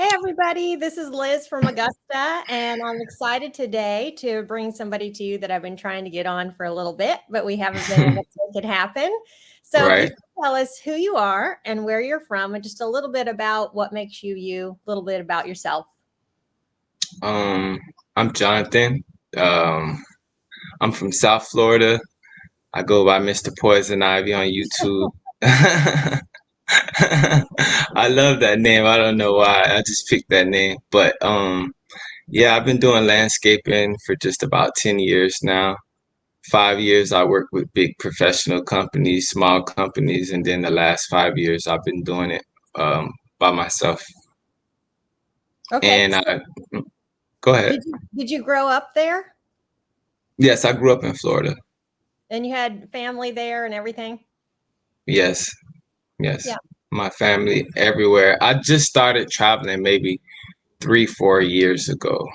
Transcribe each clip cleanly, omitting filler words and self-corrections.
Hey everybody, this is Liz from Augusta, and I'm excited today to bring somebody to you that I've been trying to get on for a little bit, but we haven't been able to make it happen. So if you Right. can tell us who you are and where you're from, and just a little bit about what makes you you, a little bit about yourself. Um, I'm Jonathan. Um, I'm from South Florida. I go by Mr. Poison Ivy on YouTube. I love that name. I don't know why. I just picked that name. But yeah, I've been doing landscaping for just about 10 years now. 5 years I work with big professional companies, small companies, and then the last 5 years I've been doing it by myself. Okay, And so I go ahead. did you grow up there Yes, I grew up in Florida. and you had family there and everything? Yes. Yeah. Yes, my family everywhere. I just started traveling maybe 3, 4 years ago.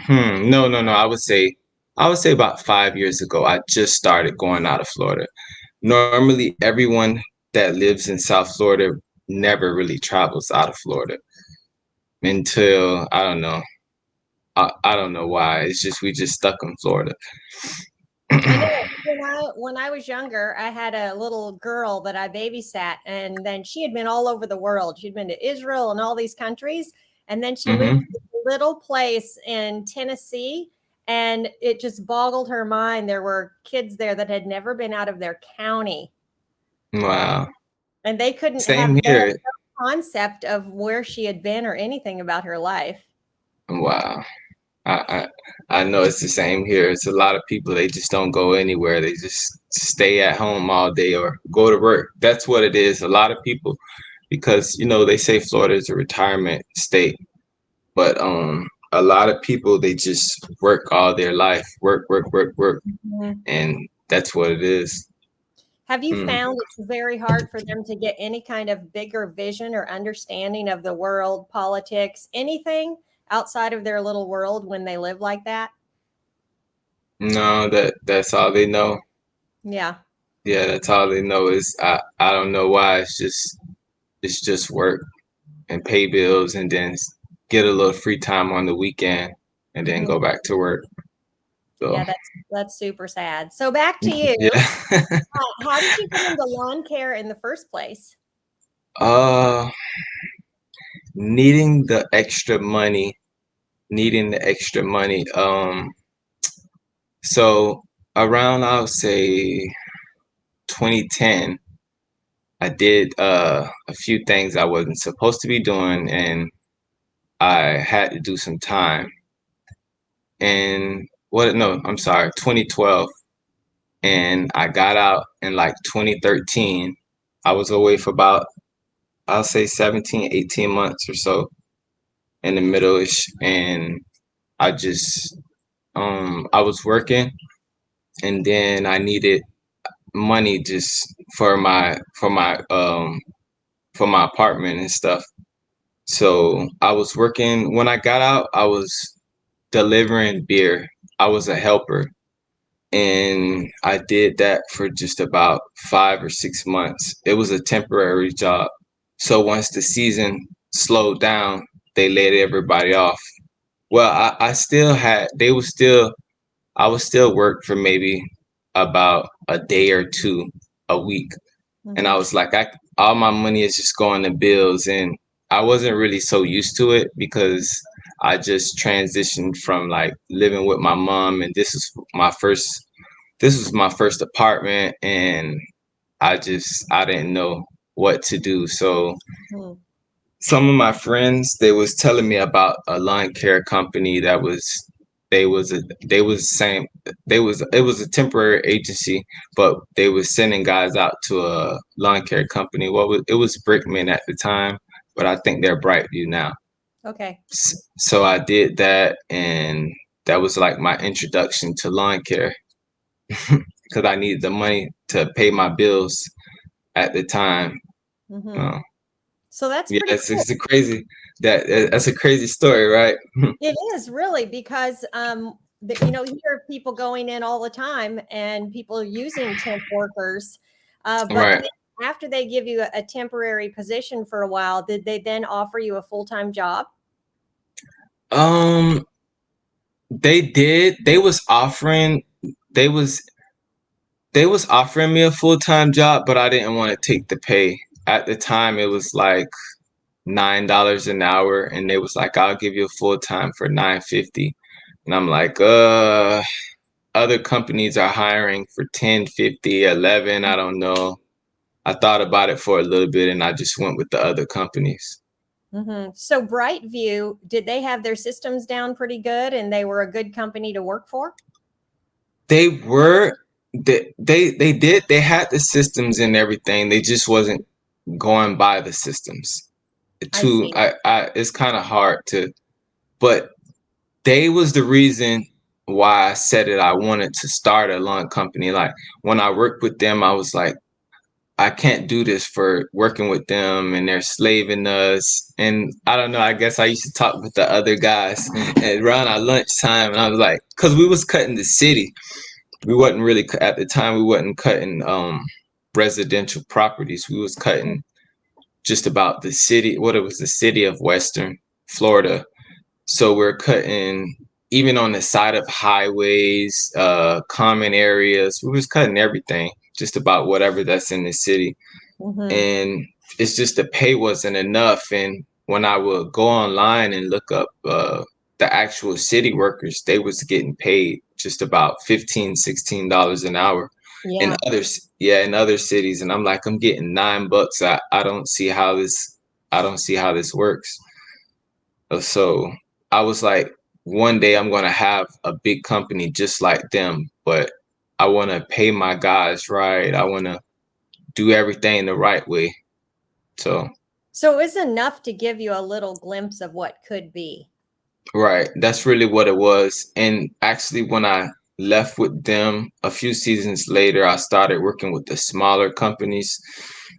No. I would say about 5 years ago. I just started going out of Florida. Normally, everyone that lives in South Florida never really travels out of Florida until I don't know. I don't know why. It's just we just stuck in Florida. I know when I was younger, I had a little girl that I babysat, and then she had been all over the world. She'd been to Israel and all these countries, and then she moved to hmm this little place in Tennessee, and it just boggled her mind. There were kids there that had never been out of their county, Wow. and they couldn't have Same no here. concept of where she had been or anything about her life. Wow. I, I know it's the same here. It's a lot of people, they just don't go anywhere. They just stay at home all day or go to work. That's what it is. A lot of people, because they say Florida is a retirement state, but a lot of people they just work all their life, work, Mhm. and that's what it is. Have you Mm. found it's very hard for them to get any kind of bigger vision or understanding of the world, politics, anything outside of their little world when they live like that? No, that's all they know. Yeah. Yeah, that's all they know is I don't know why. It's just work and pay bills and then get a little free time on the weekend and then Mhm. go back to work. So Yeah, that's super sad. So back to you. yeah. How did you get into lawn care in the first place? uh needing the extra money, needing the extra money. So around I would say 2010, I did a few things I wasn't supposed to be doing and I had to do some time. And what no, I'm sorry, 2012. And I got out in like 2013. I was away for about, I'll say 17, 18 months or so in the middle-ish. And I just, I was working and then I needed money just for my apartment and stuff. So I was working, when I got out, I was delivering beer. I was a helper and I did that for just about 5 or 6 months. It was a temporary job. So once the season slowed down, they laid everybody off. Well, I still had, I was still work for maybe about a day or two a week. And I Mhm. was like, all my money is just going to bills. And I wasn't really so used to it because I just transitioned from like living with my mom and this was my first apartment and I didn't know what to do. So Mhm. some of my friends they was telling me about a lawn care company that was they was saying it was a temporary agency, but they was sending guys out to a lawn care company. It was Brickman at the time, but I think they're Brightview now. Okay. So I did that and that was like my introduction to lawn care because I needed the money to pay my bills at the time. Mhm. Uh, So that's yeah, pretty cool. that's a crazy story, right? It is really because you hear people going in all the time and people using temp workers, but Right. after they give you a temporary position for a while, did they then offer you a full-time job? Um, they did. They was they was offering me a full-time job, but I didn't want to take the pay. At the time, it was like $9 an hour, and they was like, "I'll give you a full-time for 9.50." And I'm like, other companies are hiring for 10.50, 11, I don't know. I thought about it for a little bit and I just went with the other companies. So Brightview, did they have their systems down pretty good and they were a good company to work for? They were they did they had the systems and everything. They just wasn't going by the systems. I Too see. I it's kind of hard to, but they was the reason why I said it. I wanted to start a lawn company. Like when I worked with them, I was like, I can't do this for working with them and they're slaving us. And I don't know, I guess I used to talk with the other guys and around our lunchtime and I was like, cause we was cutting the city. We wasn't really, at the time, we wasn't cutting residential properties. We was cutting just about the city, what it was, the city of Western Florida. So we're cutting even on the side of highways, common areas. We was cutting everything, just about whatever that's in the city. Mm-hmm. And it's just the pay wasn't enough. And when I would go online and look up the actual city workers, they was getting paid just about 15, $16 an hour in Yeah. others, yeah, in other cities. And I'm like, I'm getting $9. I don't see how this works. So I was like, one day I'm gonna have a big company just like them, but I wanna pay my guys right. I wanna do everything the right way. So So it was enough to give you a little glimpse of what could be. right, that's really what it was. And actually when I left with them a few seasons later, I started working with the smaller companies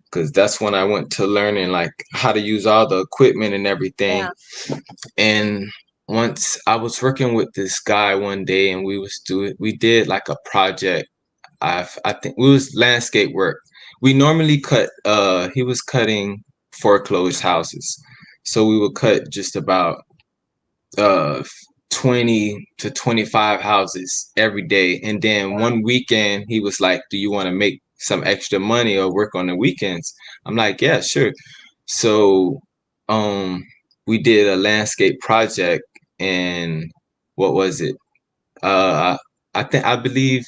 because that's when I went to learning like how to use all the equipment and everything. Yeah. And once I was working with this guy one day and we did like a project. I think it was landscape work. We normally cut he was cutting foreclosed houses. So we would cut just about uh 20 to 25 houses every day. And then one weekend he was like, "Do you want to make some extra money or work on the weekends?" I'm like, "Yeah, sure." So um we did a landscape project and what was it? Uh I believe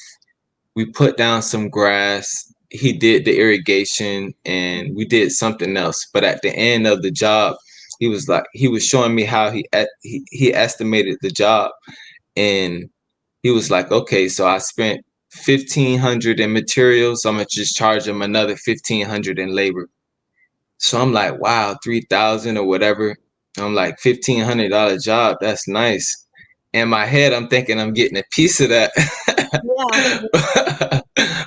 we put down some grass. He did the irrigation and we did something else. But at the end of the job, he was showing me how he estimated the job and he was like, "Okay, so I spent 1,500 in materials, so I'm gonna just charge him another 1,500 in labor." So I'm like, "Wow, 3,000 or whatever." I'm like, $1,500 job, that's nice. In my head, I'm thinking I'm getting a piece of that. Yeah.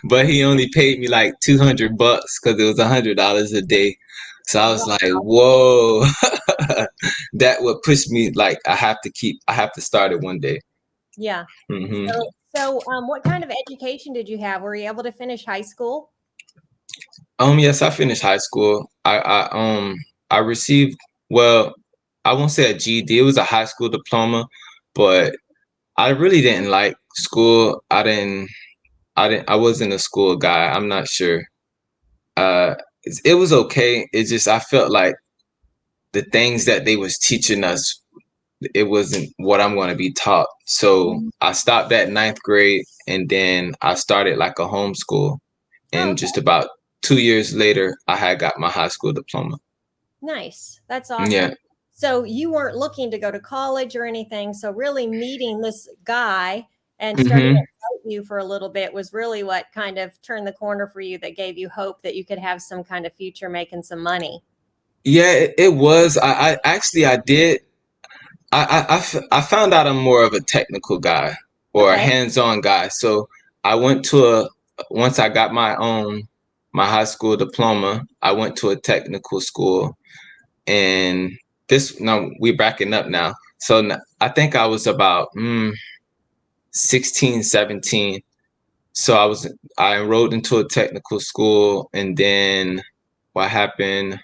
But he only paid me like $200 because it was $100 a day. So I was like, Wow. whoa, that would push me like I have to start it one day. Yeah. hmm So what kind of education did you have? Were you able to finish high school? Yes, I finished high school. I received, well, I won't say a GED. It was a high school diploma, but I really didn't like school. I wasn't a school guy. I'm not sure. It was okay. It just I felt like the things that they was teaching us, it wasn't what I'm going to be taught. So Mhm. I stopped at ninth grade and then I started like a homeschool. Oh, And just about 2 years later, I had got my high school diploma. nice. That's awesome. Yeah. So you weren't looking to go to college or anything. So really meeting this guy and starting hmm to help you for a little bit was really what kind of turned the corner for you that gave you hope that you could have some kind of future making some money. Yeah, it was. I actually I did. I found out I'm more of a technical guy or a Okay. hands-on guy. So I went to a once I got my high school diploma, I went to a technical school and this no we're backing up now. So I think I was about 16, 17. So I enrolled into a technical school, and then what happened?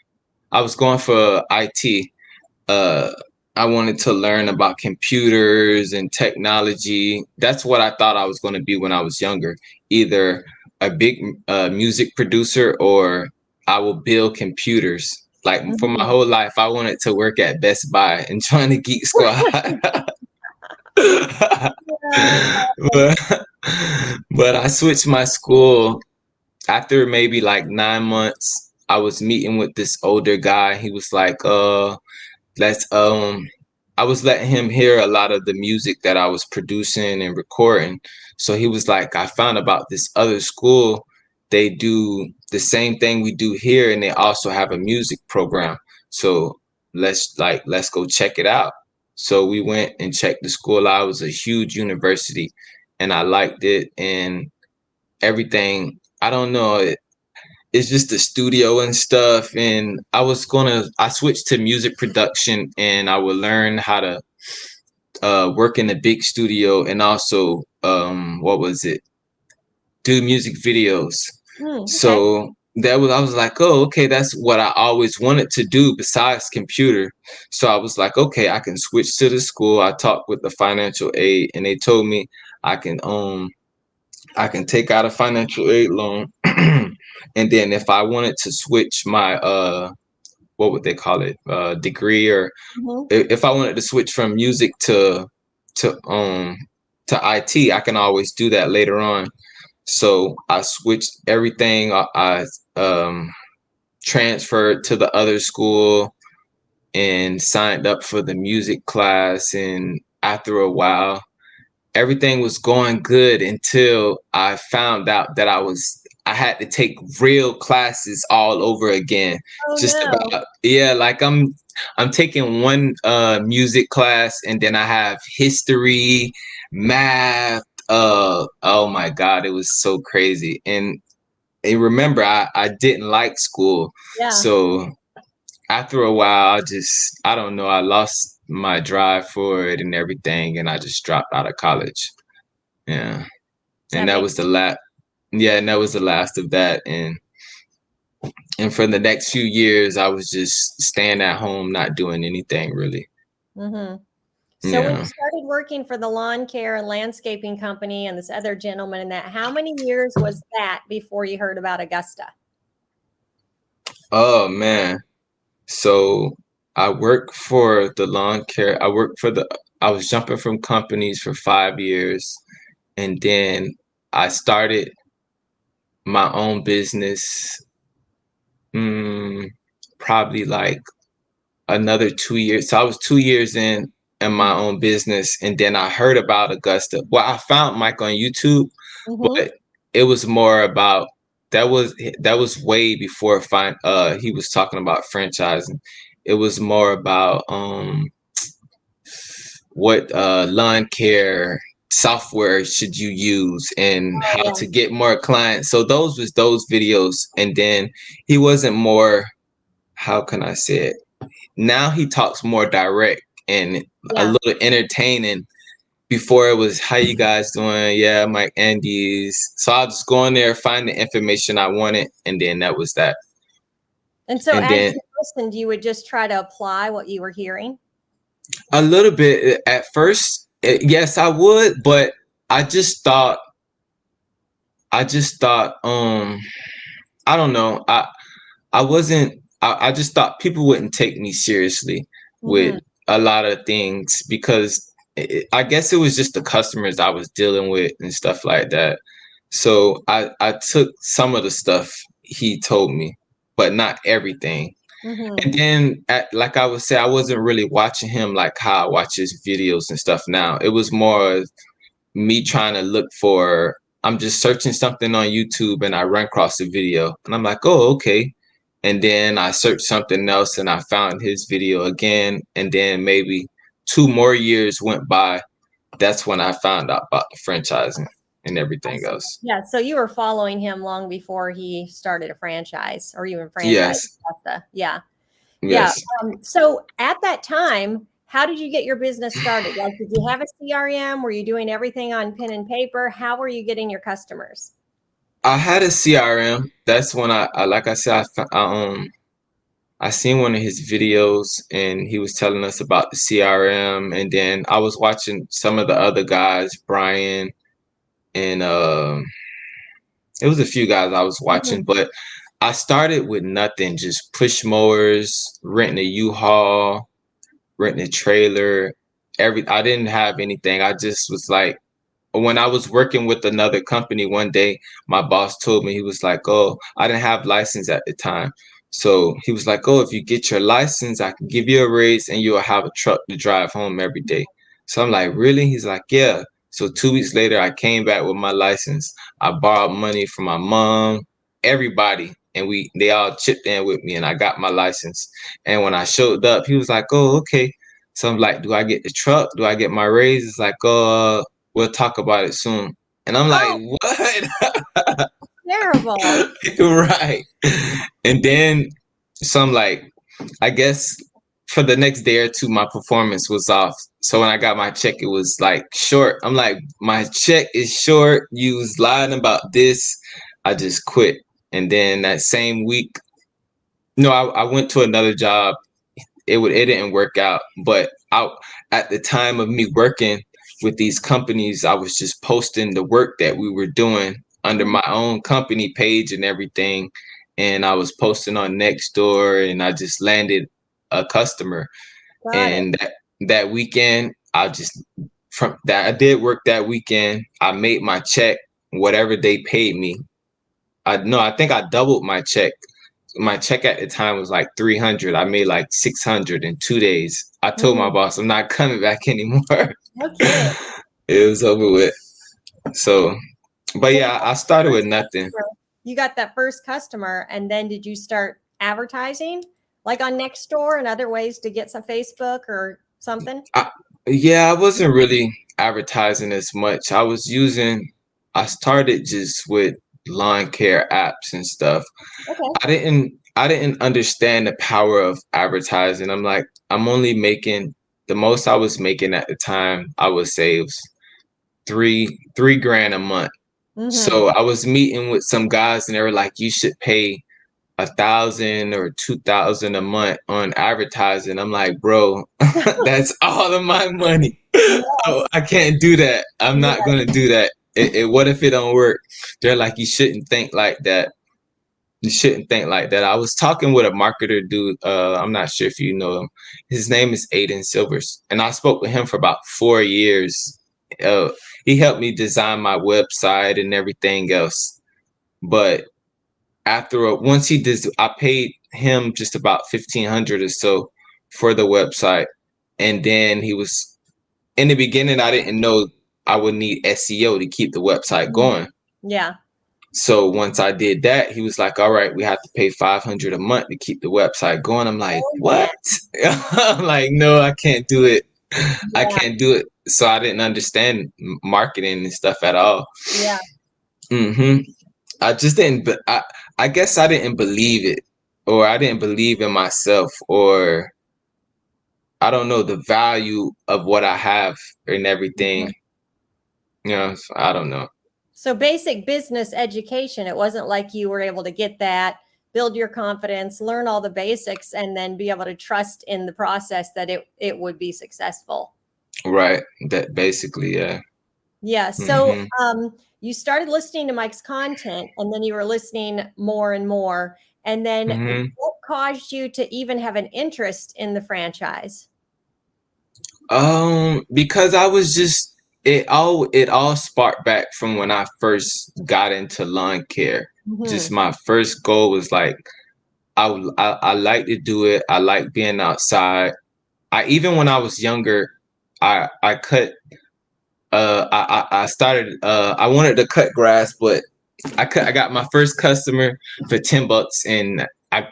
I was going for IT. Uh, I wanted to learn about computers and technology. That's what I thought I was going to be when I was younger. Either a big music producer, or I will build computers. Like for my Mhm. whole life, I wanted to work at Best Buy and join the Geek Squad. Yeah, that's awesome. but, but I switched my school after maybe like 9 months. I was meeting with this older guy. He was like, let's I was letting him hear a lot of the music that I was producing and recording. So he was like, I found about this other school. They do the same thing we do here, and they also have a music program. So let's go check it out. So we went and checked the school out. It was a huge university, and I liked it and everything. I don't know. It's just the studio and stuff. And I switched to music production, and I would learn how to work in a big studio, and also what was it, do music videos. Okay. So I was like, oh, okay, that's what I always wanted to do besides computer. So I was like, okay, I can switch to the school. I talked with the financial aid, and they told me I can um I can take out a financial aid loan, and then if I wanted to switch my what would they call it, degree, or Mhm. if I wanted to switch from music to um to IT, I can always do that later on. So I switched everything. I transferred to the other school and signed up for the music class, and after a while everything was going good until I found out that I had to take real classes all over again. Oh, Just no. about, yeah, like I'm taking one music class, and then I have history, math, oh my God, it was so crazy. And remember, I didn't like school. Yeah. So after a while, I don't know, I lost my drive for it and everything, and I just dropped out of college. Yeah. And That that makes was the last. Yeah, and that was the last of that. And for the next few years, I was just staying at home, not doing anything really. Mhm. So when you Yeah. started working for the lawn care and landscaping company and this other gentleman and that, how many years was that before you heard about Augusta? Oh man. So I worked for the lawn care. I was jumping from companies for 5 years, and then I started my own business. Mm, Probably like another 2 years. So I was 2 years in my own business, and then I heard about Augusta. Well, I found Mike on YouTube, Mm-hmm. but it was more about that was way before he was talking about franchising. It was more about what lawn care software should you use and Oh, how yeah. to get more clients. So those videos, and then he wasn't more, how can I say it? Now he talks more direct and a Yeah. little entertaining. Before it was, how you guys doing? Yeah, Mike Andes. So I'll just go in there, find the information I wanted, and then that was that. And so And as then you listened, you would just try to apply what you were hearing? a little bit at first, yes, I would, but I just thought, I don't know. I just thought people wouldn't take me seriously with Mhm. a lot of things, because I guess it was just the customers I was dealing with and stuff like that. So I took some of the stuff he told me, but not everything. Mhm. And then, like I would say, I wasn't really watching him like how I watch his videos and stuff now. It was more me trying to look for, I'm just searching something on YouTube, and I run across a video, and I'm like, oh, okay. And then I searched something else, and I found his video again. And then maybe 2 more years went by. That's when I found out about the franchising and I everything see. else. Yeah, so you were following him long before he started a franchise or even franchised Yes. Augusta. Yeah. Yeah. Yes. So at that time, how did you get your business started? Like, did you have a CRM? Were you doing everything on pen and paper? How were you getting your customers? I had a CRM. That's when I like I said, I seen one of his videos and he was telling us about the CRM, and then I was watching some of the other guys, Brian and it was a few guys I was watching, Mhm. but I started with nothing, just push mowers, renting a U-Haul, renting a trailer. I didn't have anything. I just was like, when I was working with another company one day, my boss told me, he was like, "Oh, I didn't have license at the time." So he was like, "Oh, if you get your license, I can give you a raise and you'll have a truck to drive home every day." So I'm like, "Really?" He's like, "Yeah." So 2 weeks later, I came back with my license. I borrowed money from my mom, everybody, and they all chipped in with me, and I got my license. And when I showed up, he was like, "Oh, okay." So I'm like, "Do I get the truck? Do I get my raise?" It's like, "Oh, we'll talk about it soon." And I'm like, Oh, what? terrible. Right. And then some like, I guess for the next day or two, my performance was off. So when I got my check, it was like short. I'm like, my check is short. You was lying about this. I just quit. And then that same week, no, I went to another job. It didn't work out. But at the time of me working with these companies, I was just posting the work that we were doing under Mhm. my own company page and everything, and I was posting on Nextdoor, and I just landed a customer. Got it. And that weekend, from that I did work that weekend. I made my check, whatever they paid me. I think I doubled my check. My check at the time was like 300. I made like 600 in 2 days. I told my Mm, boss I'm not coming back anymore. no kidding. It was over with. So, but So you yeah, got I that started with first nothing. customer. You got that first customer, and then did you start advertising, like on Nextdoor and other ways to get some Facebook or something? I, yeah, I wasn't really advertising as much. I started just with lawn care apps and stuff. Okay. I didn't understand the power of advertising. I'm like, I'm only making the most I was making at the time, I would say it was three grand a month. Mm-hmm. So I was meeting with some guys and they were like, you should pay 1,000 or 2,000 a month on advertising. I'm like, bro, that's all of my money. Oh, Yes. I can't do that. I'm not Yeah. gonna do that. What if it don't work? They're like, you shouldn't think like that. You shouldn't think like that. I was talking with a marketer dude. I'm not sure if you know him. His name is Aiden Silvers, and I spoke with him for about 4 years. Uh, he helped me design my website and everything else. But once he did, I paid him just about 1,500 or so for the website, and then he was in the beginning. I didn't know I would need SEO to keep the website Mhm. going. Yeah. So once I did that, he was like, "All right, we have to pay 500 a month to keep the website going." I'm like, Oh yeah. "What?" I'm like, "No, I can't do it. I Yeah. can't do it." So I didn't understand marketing and stuff at all. Yeah. hmm I just didn't. I guess I didn't believe it, or I didn't believe in myself, or I don't know the value of what I have and everything. Mhm. So I don't know. So basic business education. It wasn't like you were able to get that, build your confidence, learn all the basics, and then be able to trust in the process that it would be successful. Right. That basically, yeah. Yeah. So hmm you started listening to Mike's content, and then you were listening more and more. And then hmm what caused you to even have an interest in the franchise? Because I was just it all sparked back from when I first got into lawn care. Just Hmm. my first goal was like I like to do it. I like being outside. I even when I was younger, I cut I started I wanted to cut grass, but I got my first customer for $10, and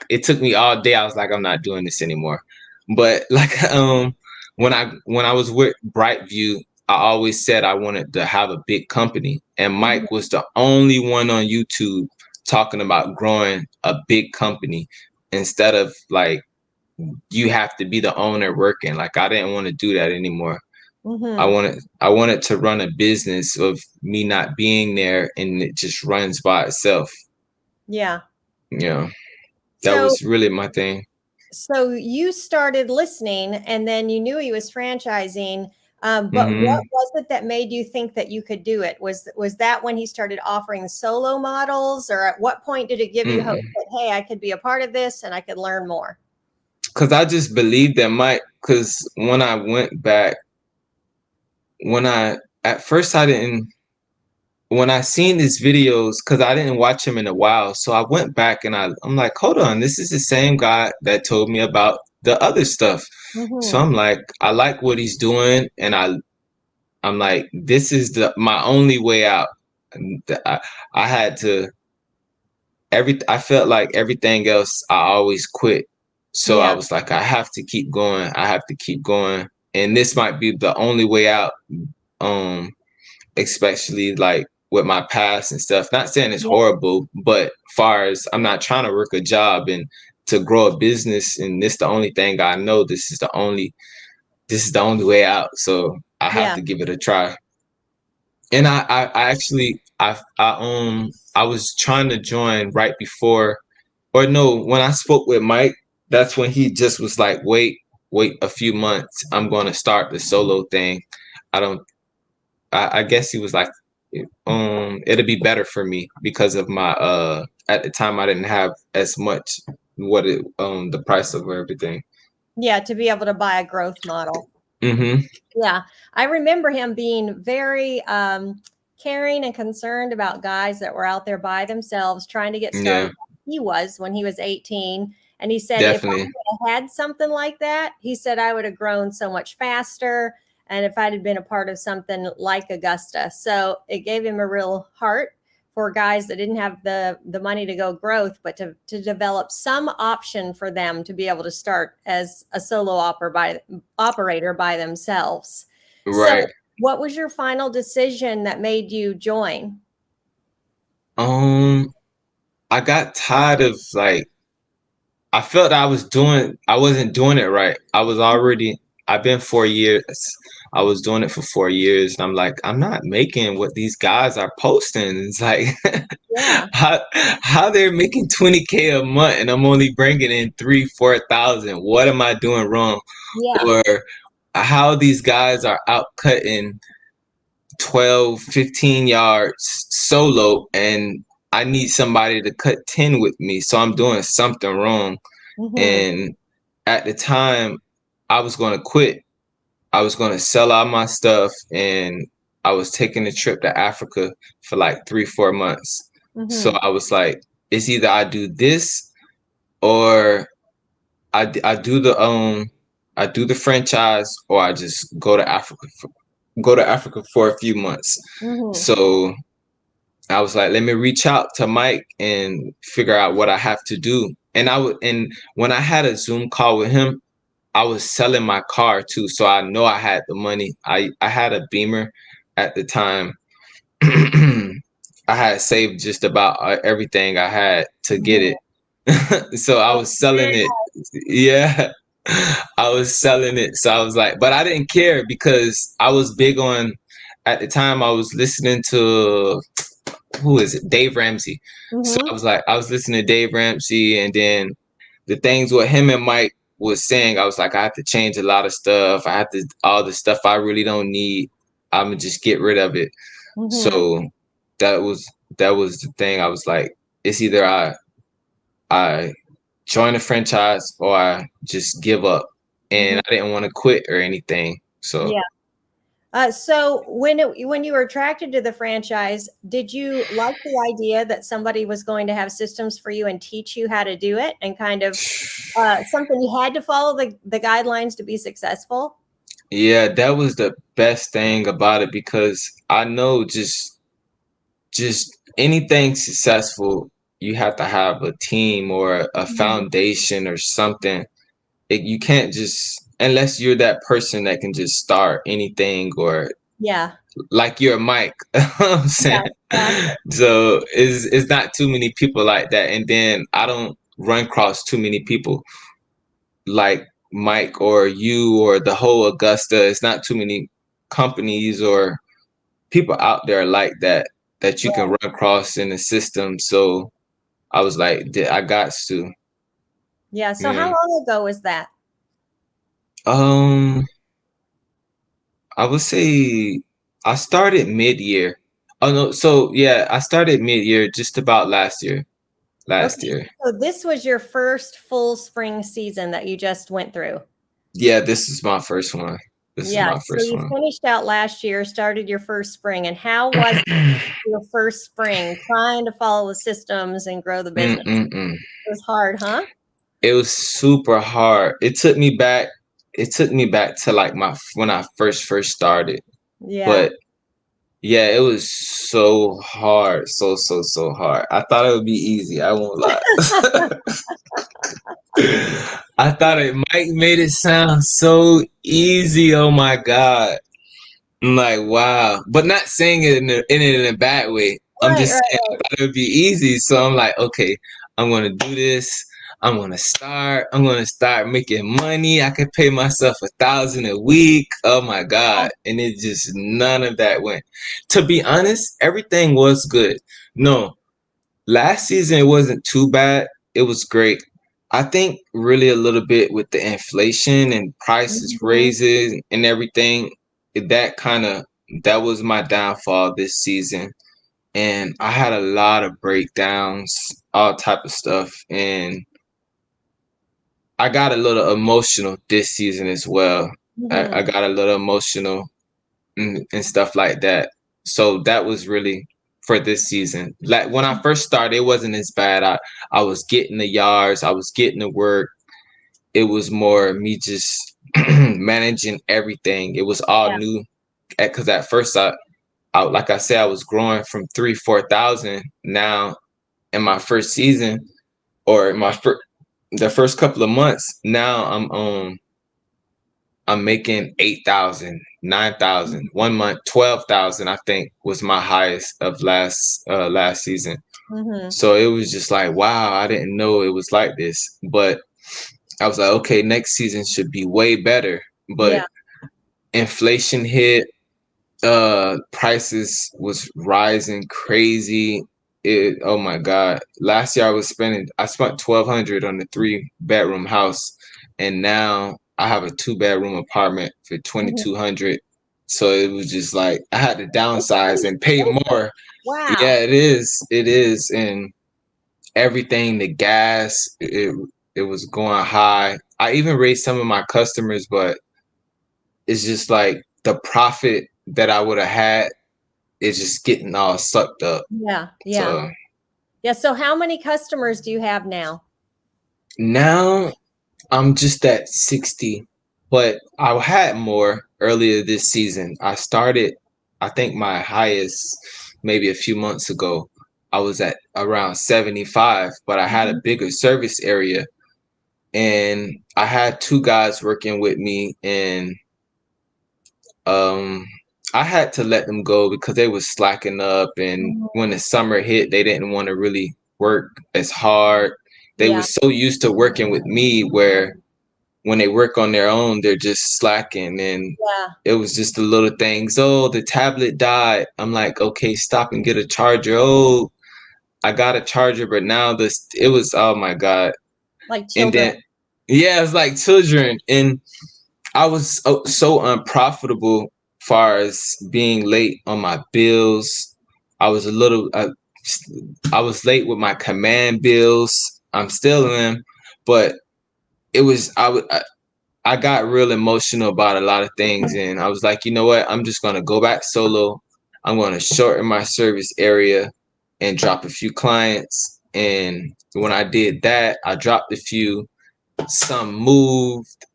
it took me all day. I was like, I'm not doing this anymore. But like when I was with Brightview, I always said I wanted to have a big company, and Hmm. Mike was the only one on YouTube talking about growing a big company instead of like you have to be the owner working. Like I didn't want to do that anymore. Mm-hmm. I wanted to run a business of me not being there and it just runs by itself. Yeah. You know, that So was really my thing. so you started listening and then you knew he was franchising. But what Hmm. was it that made you think that you could do it? Was that when he started offering solo models, or at what point did it give you hope that, hey, I could be a part of this and I could learn more? Cause I just believed that cause when I went back, at first I didn't, when I seen these videos, cause I didn't watch him in a while. So I went back and I'm like, hold on, this is the same guy that told me about the other stuff. So Mm-hmm. I'm like, I like what he's doing. And I'm like, this is my only way out. And I had to, I felt like everything else I always quit. So I Yeah. was like, I have to keep going. I have to keep going. And this might be the only way out. Um, Especially like with my past and stuff. Not saying it's Yeah. horrible, but far as I'm not trying to work a job and to grow a business and this the only thing I know, this is the only way out. So I have Yeah. to give it a try. And I actually I was trying to join right before, or no, when I spoke with Mike, that's when he just was like, wait a few months. I'm going to start the solo thing. I don't. I guess he was like, it'll be better for me because of my at the time I didn't have as much the price of everything. Yeah. To be able to buy a growth model. Hmm. Yeah, I remember him being very caring and concerned about guys that were out there by themselves trying to get started. Yeah, Like he was when he was 18. And he said, if I definitely. would have had something like that, he said, I would have grown so much faster. And if I'd have been a part of something like Augusta. So it gave him a real heart for guys that didn't have the money to go growth, but to develop some option for them to be able to start as a solo operator by themselves. So, Right. what was your final decision that made you join? Um, I got tired of like I felt I wasn't doing it right. I've been 4 years. I was doing it for 4 years, and I'm like, I'm not making what these guys are posting. It's like, Yeah, how they're making 20K a month, and I'm only bringing in 4,000. What am I doing wrong? yeah, Or how these guys are out cutting 12, 15 yards solo, and I need somebody to cut 10 with me, so I'm doing something wrong. hmm, And at the time, I was going to quit. I was going to sell all my stuff, and I was taking a trip to Africa for like 3, 4 months. So hmm, I was like, it's either I do this or I do I do the franchise, or I just go to Africa for a few months. hmm, So I was like, let me reach out to Mike and figure out what I have to do. And when I had a Zoom call with him, I was selling my car too, so I know I had the money. I had a Beamer at the time. I had saved just about everything I had to get hmm. it. So I was selling it. Yeah. I was selling it. So I was like, but I didn't care because I was big on, at the time I was listening to, who is it? Dave Ramsey. So Hmm. I was listening to Dave Ramsey, and then the things what him and Mike was saying, I was like, I have to change a lot of stuff. I have to all the stuff I really don't need. I'm gonna just get rid of it. Hmm. So that was that was the thing. I was like, it's either I join a franchise or I just give up. And Hmm. I didn't want to quit or anything. So Yeah. So when you were attracted to the franchise, did you like the idea that somebody was going to have systems for you and teach you how to do it, and kind of something you had to follow the guidelines to be successful? yeah, that was the best thing about it because I know just anything successful, you have to have a team or a Mhm. foundation or something. You can't just, unless you're that person that can just start anything, or Yeah. like you're Mike. You know what I'm saying? Yeah. Exactly. So it's not too many people like that. And then I don't run across too many people like Mike or you or the whole Augusta. It's not too many companies or people out there like that you can run across in the system. So I was like, I got to, Yeah. So how yeah. long ago was that? Um, I would say I started mid-year. Oh no, so yeah, I started mid-year just about last year. Last Okay. year. So this was your first full spring season that you just went through. Yeah, this is my first one. This is Yeah. my So first you one. finished out last year, started your first spring. And how was your first spring trying to follow the systems and grow the business? Mm-mm-mm. It was hard, huh? It was super hard. It took me back to like my when I first started. Yeah. But yeah, it was so hard. So hard. I thought it would be easy. I won't lie. I thought Mike made it sound so easy. Oh my God. I'm like, wow. But not saying it in a bad way. I'm Right, just right, saying I right. thought it would be easy. So I'm like, okay, I'm gonna do this. I'm gonna start making money. I could pay myself 1,000 a week. Oh my God. And it just none of that went. To be honest, everything was good. No, last season it wasn't too bad. It was great. I think really a little bit with the inflation and prices Mhm. raises and everything, that kind of that was my downfall this season. And I had a lot of breakdowns, all type of stuff, and I got a little emotional this season as well. I Mhm. got a little emotional and stuff like that. So that was really for this season. Like when I first started, it wasn't as bad. I was getting the yards, I was getting the work. It was more me just managing everything. It was all Yeah. new because at first I like I said, I was growing from 3-4 thousand. Now in my first season or the first couple of months, now I'm making 8,000, 9,000. 1 month, 12,000, I think was my highest of last season. Mhm. So it was just like, wow, I didn't know it was like this. But I was like, okay, next season should be way better. But Yeah. inflation hit, prices was rising crazy. Oh my God. Last year I spent 1,200 on a 3 bedroom house, and now I have a 2 bedroom apartment for Mhm. 2,200. So it was just like I had to It's downsize pretty and pay expensive. more. Wow. Yeah, it is. It is. And everything, the gas, it was going high. I even raised some of my customers, but it's just like the profit that I would have had is just getting all sucked up. Yeah. Yeah. So Yeah. So how many customers do you have now? now I'm just at 60, but I had more earlier this season. I think my highest maybe a few months ago, I was at around 75, but I had a Mhm. bigger service area and I had 2 guys working with me, and um I had to let them go because they was slacking up, and when the Mhm. summer hit they didn't want to really work as hard. They were Yeah. so used to working with me where when they work on their own they're just slacking, and Yeah. it was just the little things. Oh, the tablet died. I'm like, okay, stop and get a charger. Oh, I got a charger, but now this it was, oh my God. Like And children. then yeah, it's like children. And I was so unprofitable far as being late on my bills. I was a little I was late with my command bills. I'm still in them, but it was I got real emotional about a lot of things, and I was like, you know what? I'm just gonna go back solo. I'm gonna shorten my service area and drop a few clients. And when I did that, I dropped a few. Some moved.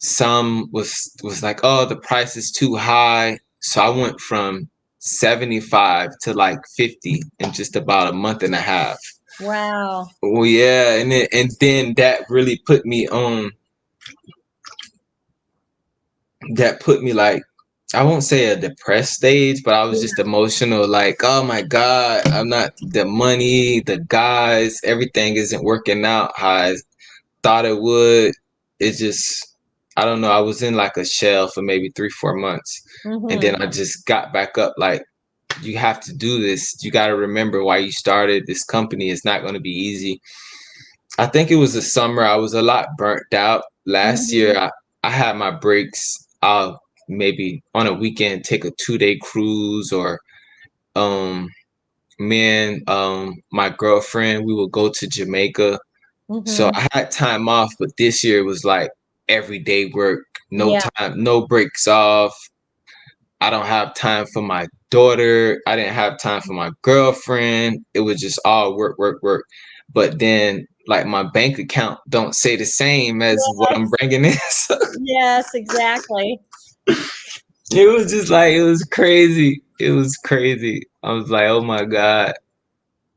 Some was like, oh, the price is too high. So I went from 75 to like 50 in just about a month and a half. Wow. Well, yeah, and then that put me like, I won't say a depressed stage, but I was just emotional, like, oh my God, I'm not the money, the guys, everything isn't working out thought it would. It just, I don't know. I was in like a shell for maybe 3, 4 months, and then Mm-hmm. I just got back up. Like, you have to do this. You got to remember why you started this company. It's not going to be easy. I think it was the summer. I was a lot burnt out. Last Mm-hmm. year, I had my breaks. I'll maybe on a weekend take a 2 day cruise, or um, me and my girlfriend, we would go to Jamaica. So Mm-hmm. I had time off, but this year was like everyday work, no Yeah. time, no breaks off. I don't have time for my daughter. I didn't have time for my girlfriend. It was just all work, work, work. But then, like, my bank account don't say the same as what I'm Yes. bringing in. So Yes, exactly. it was just like, it was crazy. It was crazy. I was like, oh my God.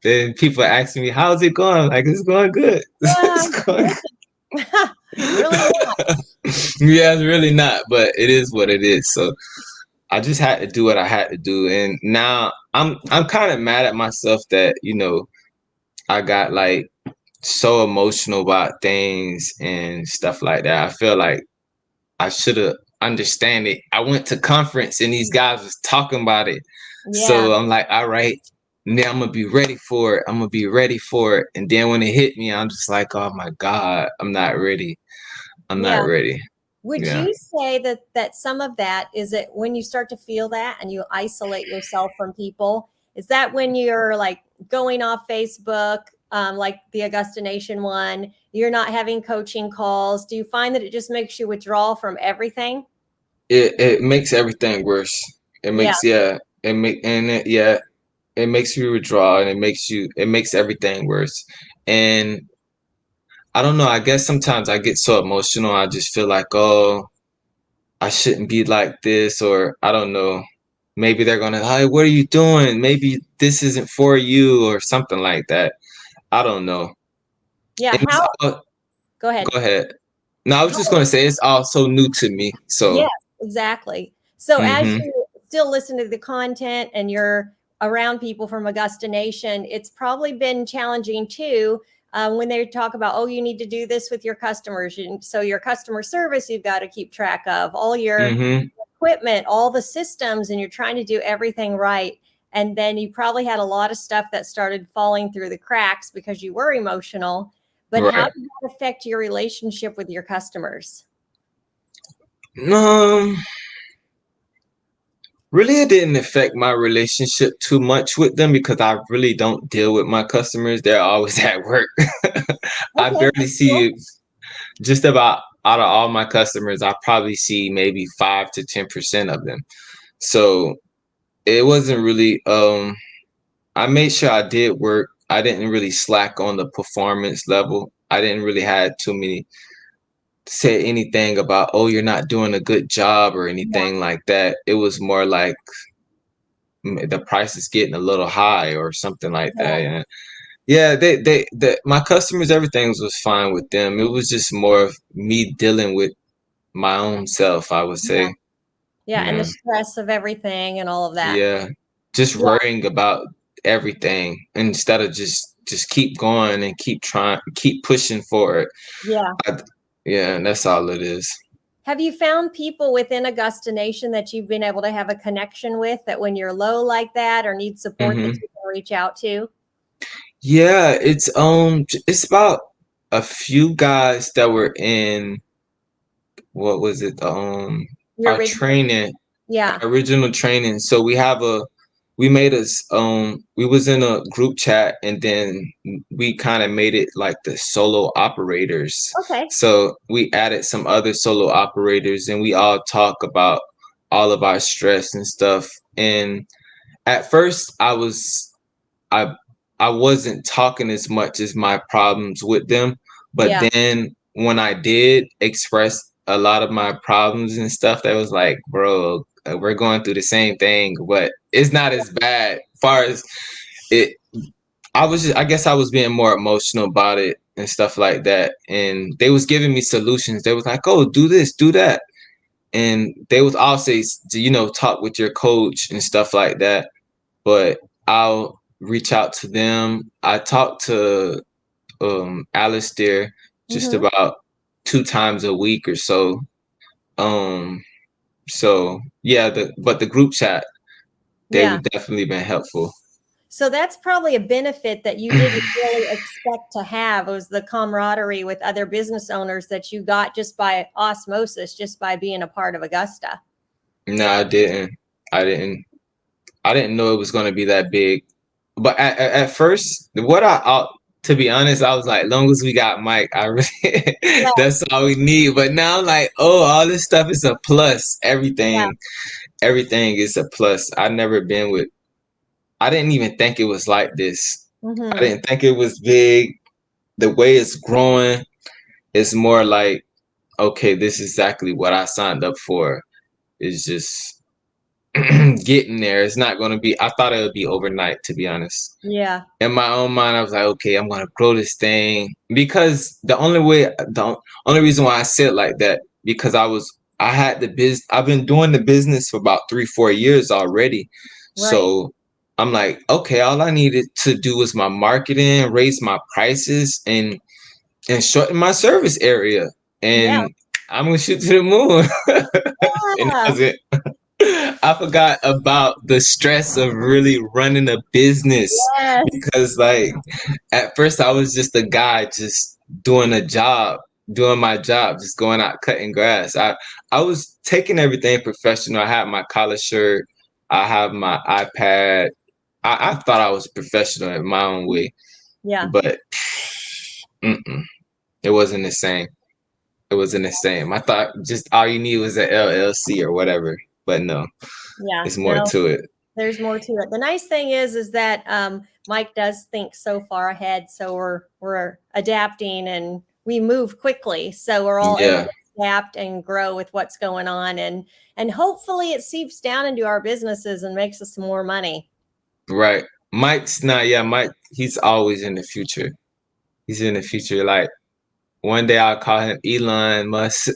Then people asking me, how's it going? Like, it's going good. Yeah. It's going Really not. Yeah, it's really not, but it is what it is. So I just had to do what I had to do, and now I'm kind of mad at myself that I got like so emotional about things and stuff like that. I feel like I should have understand it. I went to conference and these guys was talking about it, Yeah. so I'm like, all right, now I'm gonna be ready for it. I'm gonna be ready for it, and then when it hit me, I'm just like, oh my God, I'm not ready. I'm not Yeah. ready. Would Yeah. you say that some of that is it when you start to feel that and you isolate yourself from people? Is that when you're like going off Facebook, like the Augusta Nation one? You're not having coaching calls. Do you find that it just makes you withdraw from everything? It makes everything worse. It Yeah, makes yeah. It make and it, yeah. It makes you withdraw, and it makes everything worse. And I don't know. I guess sometimes I get so emotional. I just feel like, oh, I shouldn't be like this, or I don't know. Maybe they're gonna, hey, what are you doing? Maybe this isn't for you, or something like that. I don't know. yeah. And it's How? all, Go ahead. go ahead. No, I was just gonna say it's all so new to me. So, Yes, exactly. So as hmm you still listen to the content and you're around people from Augusta Nation, it's probably been challenging too when they talk about, oh, you need to do this with your customers. So your customer service, you've got to keep track of all your hmm equipment, all the systems, and you're trying to do everything right. And then you probably had a lot of stuff that started falling through the cracks because you were emotional. But how right. did that affect your relationship with your customers? Um, Really, it didn't affect my relationship too much with them because I really don't deal with my customers. They're always at work. I Okay, barely that's cool. see just about out of all my customers, I probably see maybe 5 to 10% of them. So it wasn't really I made sure I did work. I didn't really slack on the performance level. I didn't really have too many say anything about, oh, you're not doing a good job or Yeah, anything like that. It was more like, the price is getting a little high or something like yeah, that. And yeah, my customers, everything was fine with them. It was just more of me dealing with my own self, I would yeah, say. yeah, and the Yeah. stress of everything and all of that. Yeah. Just Yeah, worrying about everything instead of just keep going and keep trying, keep pushing for it. yeah. I, yeah, that's all it is. Have you found people within Augusta Nation that you've been able to have a connection with that when you're low like that or need support that Hmm. you can reach out to? Yeah, it's about a few guys that were in, what was it? Your Our original, training, yeah. original training. So we made us, we was in a group chat, and then we kind of made it like the solo operators. Okay. So we added some other solo operators, and we all talk about all of our stress and stuff. And at first, I I wasn't talking as much as my problems with them, but Yeah. then when I did express a lot of my problems and stuff, that was like, bro, we're going through the same thing, but it's not as bad. Far as it, I guess I was being more emotional about it and stuff like that, and they was giving me solutions. They was like, oh, do this, do that, and they was always, talk with your coach and stuff like that. But I'll reach out to them. I talked to Alistair just Hmm. about 2 times a week or so. Um, so yeah, the group chat, Yeah. they've definitely been helpful. So that's probably a benefit that you didn't really expect to have, was the camaraderie with other business owners that you got just by osmosis, just by being a part of Augusta. No, I didn't. I didn't. I didn't know it was going to be that big. But at first, to be honest, I was like, long as we got Mike, I really, Yeah. that's all we need. But now I'm like, oh, all this stuff is a plus. Yeah. Everything is a plus. I didn't even think it was like this. I Hmm. didn't think it was big. The way it's growing, it's more like, okay, this is exactly what I signed up for. It's just getting there. It's not going to be, I thought it would be overnight, to be honest. Yeah. In my own mind, I was like, okay, I'm gonna grow this thing because the only reason why I said like that because I've been doing the business for about 3, 4 years already, Right. so I'm like, okay, all I needed to do was my marketing, raise my prices, and shorten my service area, Yeah. and I'm gonna shoot to the moon. And that Yeah. was it. I forgot about the stress of really running a business Yes. because like at first I was just a guy just doing my job, just going out cutting grass. I was taking everything professional. I had my collar shirt, I have my iPad. I thought I was professional in my own way, Yeah. but mm-mm, it wasn't the same. It wasn't the same. I thought just all you need was an LLC or whatever, but no, Yeah. it's more No, to it. there's more to it. The nice thing is that Mike does think so far ahead, so we're adapting and we move quickly, so we're all able Yeah, to adapt and grow with what's going on, and hopefully it seeps down into our businesses and makes us some more money. right. Mike's not, yeah, Mike, he's always in the future. He's in the future. Like one day I'll call him Elon Musk.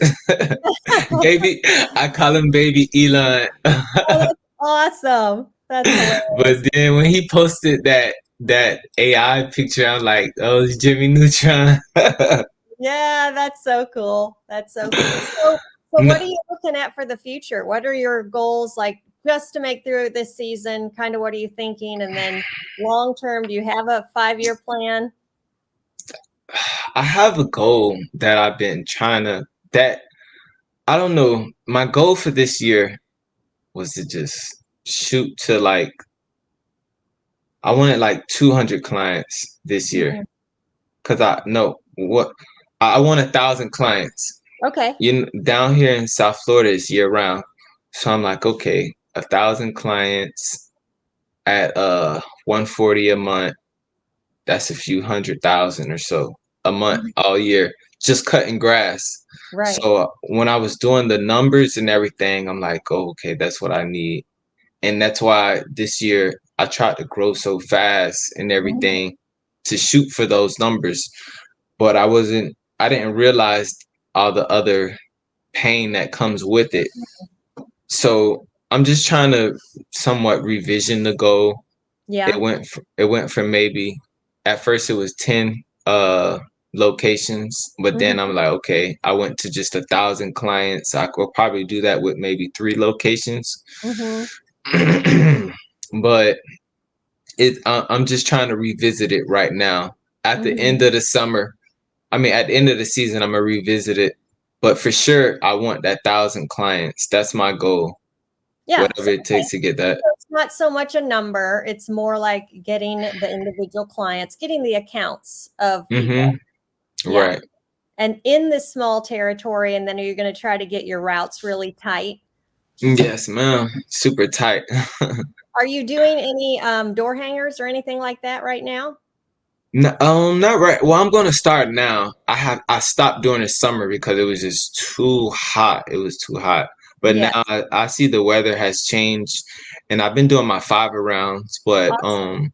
Baby, I call him baby Elon. Oh, that's awesome. That's But hilarious. then when he posted that AI picture, I'm like, oh, it's Jimmy Neutron. Yeah, that's so cool. That's so cool. So what are No, you looking at for the future? What are your goals, like, just to make through this season? Kind of what are you thinking? And then long term, do you have a 5-year plan? I have a goal that I've been trying to that I don't know. My goal for this year was to just shoot to like I wanted like 200 clients this year. Mhm. Cause I no what I want 1,000 clients. Okay. Down here in South Florida is year round, so I'm like, okay, 1,000 clients at 140 a month. That's a few 100,000 or so a month Mhm. all year, just cutting grass. Right. So when I was doing the numbers and everything, I'm like, oh, okay, that's what I need, and that's why this year I tried to grow so fast and Mhm. everything to shoot for those numbers, but I didn't realize all the other pain that comes with it. So I'm just trying to somewhat revision the goal. Yeah. It went from maybe at first it was 10 locations, but then Mhm. I'm like, okay, I went to just 1,000 clients. I could probably do that with maybe 3 locations. Mhm. But I'm just trying to revisit it right now. At the Mhm. end of the summer, I mean, at the end of the season, I'm gonna revisit it. But for sure, I want that 1,000 clients. That's my goal. Yeah. Whatever it takes to get that. So it's not so much a number, it's more like getting the individual clients, getting the accounts of people. Mm-hmm. Yeah. Right. And in this small territory, and then you're going to try to get your routes really tight. Yes, ma'am. Super tight. Are you doing any door hangers or anything like that right now? No, not right. Well, I'm gonna start now. I stopped during the summer because it was just too hot. It was too hot. But now Yes. I see the weather has changed, and I've been doing my 5 rounds. But Awesome.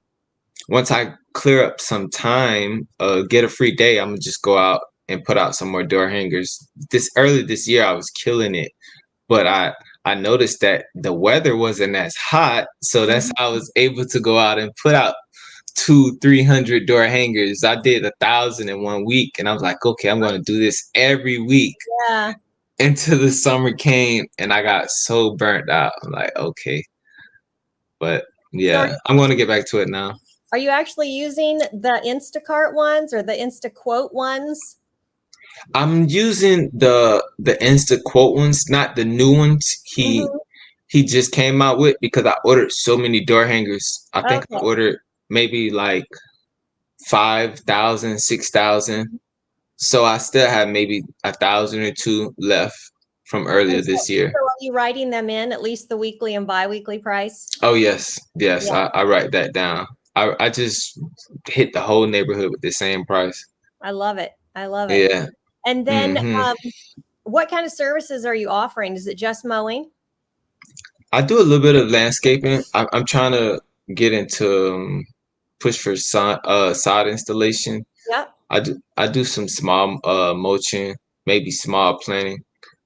once I clear up some time, get a free day, I'm gonna just go out and put out some more door hangers. This year, I was killing it, but I noticed that the weather wasn't as hot, so that's Mhm. how I was able to go out and put out 200-300 door hangers. I did 1,000 in 1 week, and I was like, okay, I'm going to do this every week Yeah. until the summer came, and I got so burnt out. I'm like, okay, but So yeah, I'm going to get back to it now. are you actually using the Instacart ones or the InstaQuote ones? I'm using the Insta quote ones, not the new ones. Mm-hmm. He just came out with, because I ordered so many door hangers. I think I Okay. ordered maybe like 5,000, 6,000. So I still have maybe 1,000 or two left from And earlier so, this year. so are you writing them in at least the weekly and biweekly price? Oh yes, yes, Yeah, I write that down. I just hit the whole neighborhood with the same price. I love it. I love it. Yeah. And then hmm what kind of services are you offering? Is it just mowing? I do a little bit of landscaping. I'm trying to get into push for sod installation. Yep. I do some small mulching, maybe small planting,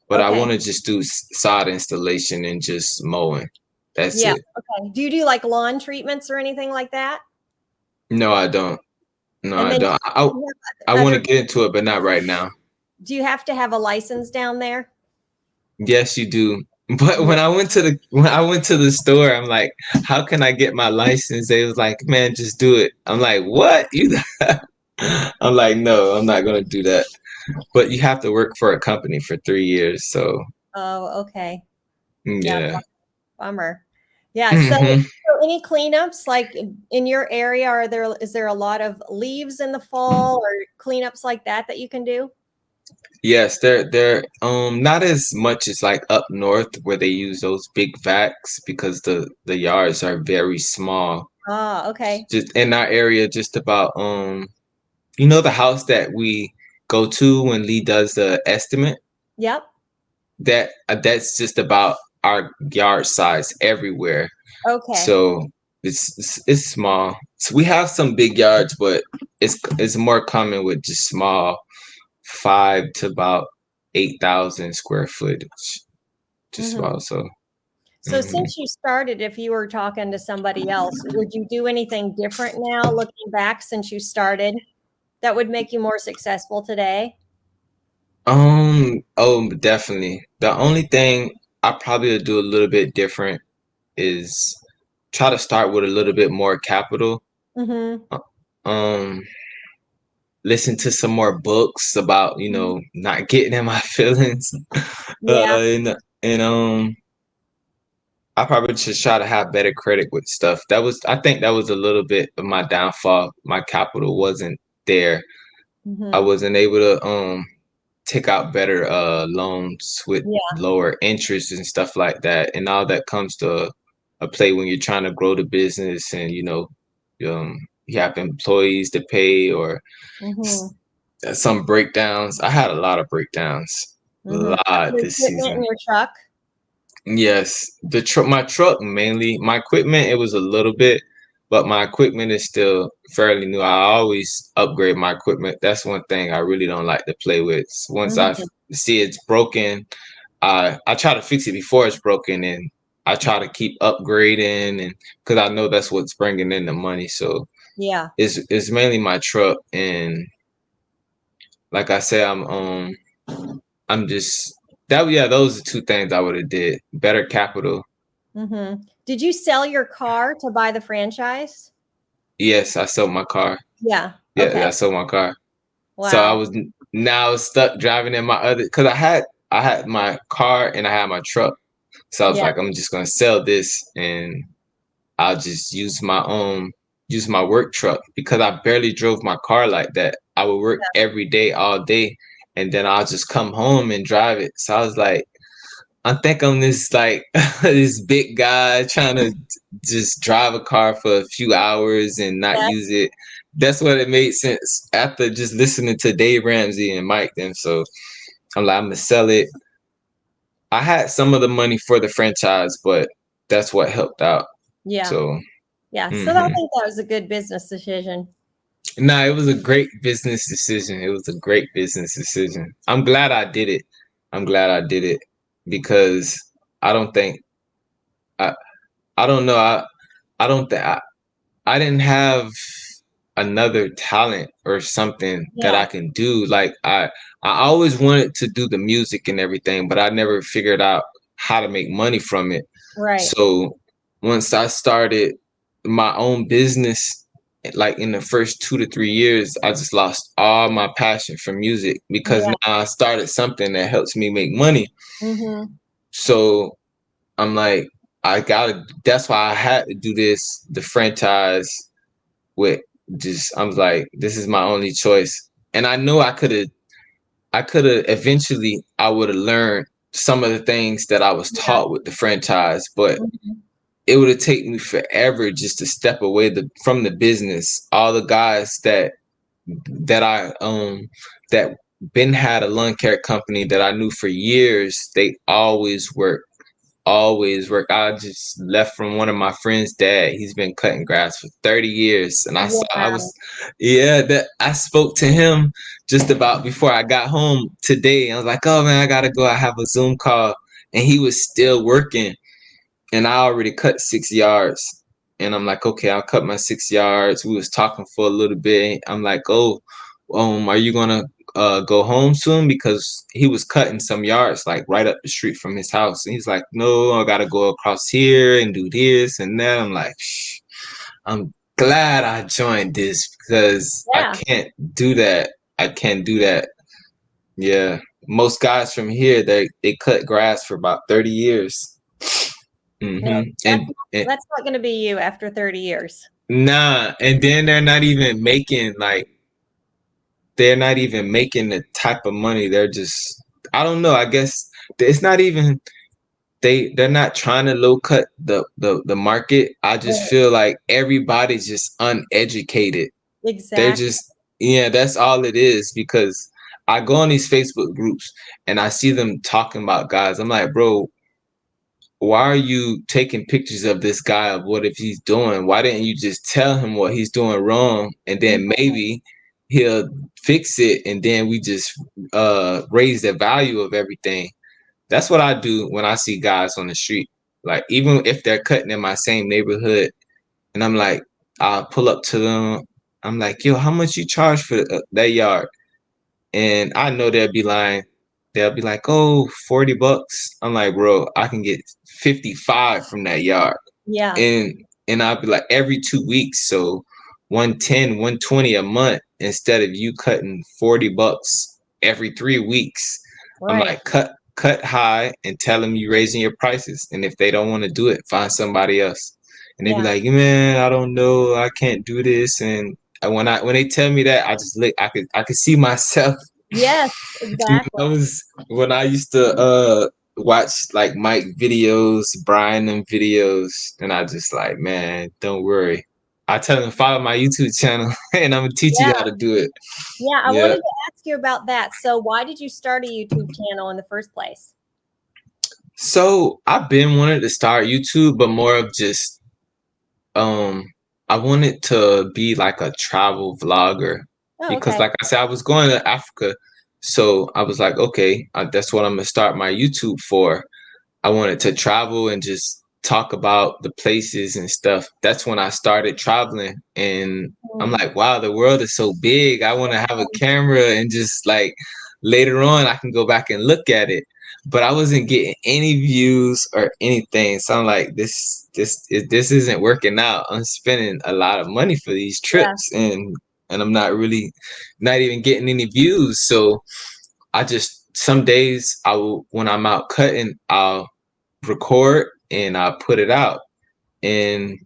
but I Okay. want to just do sod installation and just mowing. That's Yeah. it. Okay. Do you do like lawn treatments or anything like that? No, I don't. No, And I then don't. you I have want to other, get into it, but not right now. do you have to have a license down there? Yes, you do. But Yeah. when I went to the store, I'm like, how can I get my license? They was like, man, just do it. I'm like, what? You? I'm like, no, I'm not gonna do that. But you have to work for a company for 3 years, so Oh, okay. Yeah. yeah. Bummer. Yeah. hmm So any cleanups like in your area? Is there a lot of leaves in the fall or cleanups like that that you can do? Yes, they're not as much as like up north where they use those big vacs because the yards are very small. Ah, okay. Just in our area, just about the house that we go to when Lee does the estimate, Yep. that's just about our yard size everywhere. Okay. So it's small. So we have some big yards, but it's more common with just small, 5 to about 8,000 square footage, just Hmm. about so. So hmm since you started, if you were talking to somebody else, would you do anything different now looking back since you started that would make you more successful today? oh, definitely. The only thing I probably would do a little bit different is try to start with a little bit more capital. Hmm. Uh, Um, listen to some more books about Hmm. not getting in my feelings. Yeah. And I probably just try to have better credit with stuff. I think that was a little bit of my downfall. My capital wasn't there. I Hmm. wasn't able to take out better loans with Yeah. lower interest and stuff like that. And all that comes to a play when you're trying to grow the business, and you have employees to pay, or Hmm. some breakdowns. I had a lot of breakdowns, a Hmm. lot Your this equipment season. in your truck. Yes, my truck mainly. My equipment, it was a little bit, but my equipment is still fairly new. I always upgrade my equipment. That's one thing I really don't like to play with. Once I Hmm. see it's broken, I try to fix it before it's broken, and I try to keep upgrading, and because I know that's what's bringing in the money. So Yeah. it's mainly my truck, and like I said, I'm just that yeah, those are two things I would have did. Better capital. Hmm. Did you sell your car to buy the franchise? Yes, I sold my car. Yeah. Okay. Yeah, I sold my car. So I Wow. was now stuck driving in my other, because I had my car and I had my truck. So I was Yeah. like, I'm just gonna sell this, and I'll just use my work truck, because I barely drove my car like that. I would work every day, all day, and then I'll just come home and drive it. So I was like, I think I'm this like this big guy trying to just drive a car for a few hours and not Yeah. use it. That's what it made sense after just listening to Dave Ramsey and Mike. Then so I'm like, I'm gonna sell it. I had some of the money for the franchise, but that's what helped out. Yeah. So Yeah. So I hmm think that was a good business decision. nah, it was a great business decision. It was a great business decision. I'm glad I did it. I'm glad I did it, because I don't think I I don't know. I don't think I didn't have. another talent or something that Yeah. I can do. Like I always wanted to do the music and everything, but I never figured out how to make money from it. Right. So once I started my own business, like in the first 2 to 3 years, I just lost all my passion for music because Yeah. now I started something that helps me make money. Mm-hmm. So I'm like, I gotta, that's why I had to do this, the franchise with just, I was like, this is my only choice. And I know I could have eventually, I would have learned some of the things that I was Yeah. taught with the franchise, but Mhm. it would have taken me forever just to step away from the business. All the guys that I that been had a lawn care company that I knew for years, they always work. I just left from one of my friends' dad. He's been cutting grass for 30 years. And I Wow. was, yeah, that I spoke to him just about before I got home today. I was like, oh man, I gotta go. I have a Zoom call. And he was still working. And I already cut 6 yards. And I'm like, okay, I'll cut my 6 yards. We was talking for a little bit. I'm like, oh, are you gonna go home soon? Because he was cutting some yards like right up the street from his house. And he's like, no, I gotta go across here and do this and that. I'm like, shh, I'm glad I joined this because I Yeah. can't do that. I can't do that. Yeah. Most guys from here, they cut grass for about 30 years. Yeah. Hmm. And That's not going to be you after 30 years. nah, and then they're not even making the type of money. They're just, I don't know. I guess it's not even they're not trying to low cut the market. I just Right. feel like everybody's just uneducated. They're Exactly. just, yeah, that's all it is because I go on these Facebook groups and I see them talking about guys. I'm like, bro, why are you taking pictures of this guy of what if he's doing? Why didn't you just tell him what he's doing wrong and then Mhm. maybe he'll fix it and then we just raise the value of everything. That's what I do when I see guys on the street. Like even if they're cutting in my same neighborhood and I'm like, I'll pull up to them. I'm like, yo, how much you charge for that yard? And I know they'll be lying. They'll be like, oh, $40. I'm like, bro, I can get 55 from that yard. Yeah. And I'll be like every 2 weeks. So 110, 120 a month instead of you cutting $40 every 3 weeks. I'm Right. like, cut high and tell them you raising your prices. And if they don't want to do it, find somebody else. And they be Yeah. like, man, I don't know, I can't do this. And when they tell me that, I just look, I could see myself. Yes, I exactly. was when I used to watch like Mike videos, Brian and videos, and I just like, man, don't worry. I tell them follow my YouTube channel and I'm gonna teach you how Yeah. to do it. Yeah. I Yeah. wanted to ask you about that. So, why did you start a YouTube channel in the first place? So I've been wanting to start YouTube, but more of just um I wanted to be like a travel vlogger Oh, because okay. like I said, I was going to Africa. So I was like, okay, that's what I'm gonna start my YouTube for. I wanted to travel and just talk about the places and stuff. That's when I started traveling. And I'm Mm. like, wow, the world is so big. I want to have a camera and just like later on I can go back and look at it. But I wasn't getting any views or anything. So I'm like, this isn't working out. I'm spending a lot of money for these Yeah. trips and I'm not even getting any views. So I just some days I will when I'm out cutting, I'll record and I put it out. And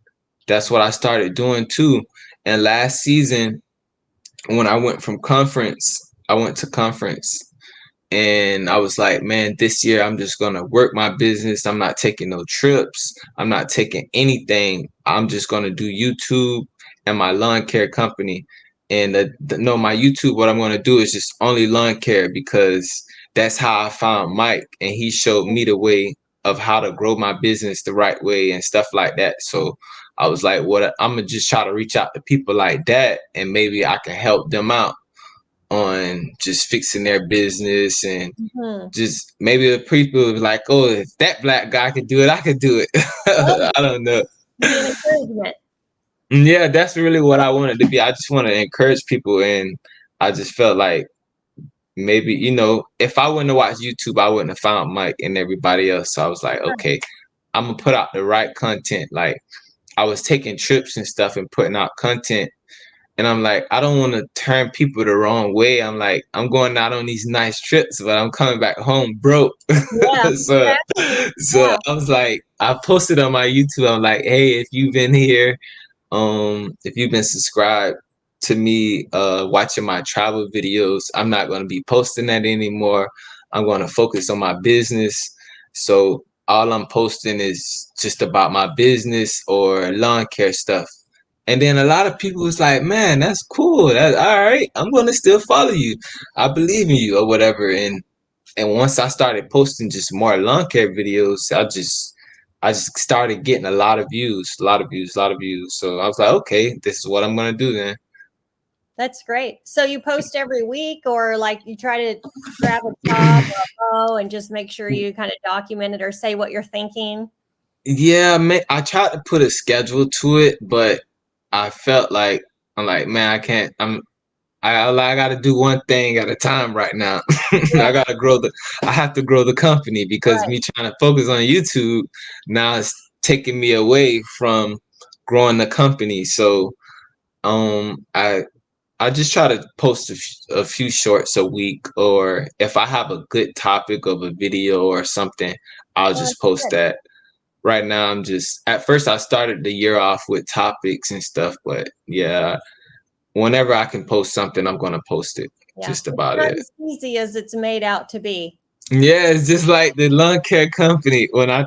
that's what I started doing too. And last season, when I went to conference and I was like, man, this year I'm just gonna work my business. I'm not taking no trips. I'm not taking anything. I'm just gonna do YouTube and my lawn care company. And no, my YouTube, what I'm gonna do is just only lawn care because that's how I found Mike, and he showed me the way of how to grow my business the right way and stuff like that. So I was like, what I'm gonna just try to reach out to people like that, and maybe I can help them out on just fixing their business and Mhm. just maybe the people will be like, oh, if that black guy could do it, I could do it. Right. I don't know. To be an encouragement. Yeah, that's really what I wanted to be. I just want to encourage people, and I just felt like maybe, if I wouldn't have watched YouTube, I wouldn't have found Mike and everybody else. So I was like, Right. okay, I'm gonna put out the right content. Like I was taking trips and stuff and putting out content. And I'm like, I don't want to turn people the wrong way. I'm like, I'm going out on these nice trips, but I'm coming back home broke. Yeah, so, exactly. so Yeah. I was like, I posted on my YouTube. I'm like, hey, if you've been here, if you've been subscribed to me, watching my travel videos, I'm not going to be posting that anymore. I'm going to focus on my business. So all I'm posting is just about my business or lawn care stuff. And then a lot of people was like, man, that's cool. That's all right. I'm going to still follow you. I believe in you or whatever. And once I started posting just more lawn care videos, I just started getting a lot of views, a lot of views, a lot of views. So I was like, okay, this is what I'm gonna do then. That's great. So you post every week, or like you try to grab a top or a bow and just make sure you kind of document it or say what you're thinking? Yeah, man, I tried to put a schedule to it, but I felt like I'm like, man, I can't. I got to do one thing at a time right now. Yeah, I got to I have to grow the company because right. me trying to focus on YouTube now is taking me away from growing the company. So, I just try to post a few shorts a week, or if I have a good topic of a video or something, I'll Well, just that's post good. that. Right now, at first, I started the year off with topics and stuff, but yeah, whenever I can post something, I'm going to post it. Yeah, Just it's about not it. as easy as it's made out to be. Yeah, it's just like the lawn care company. When I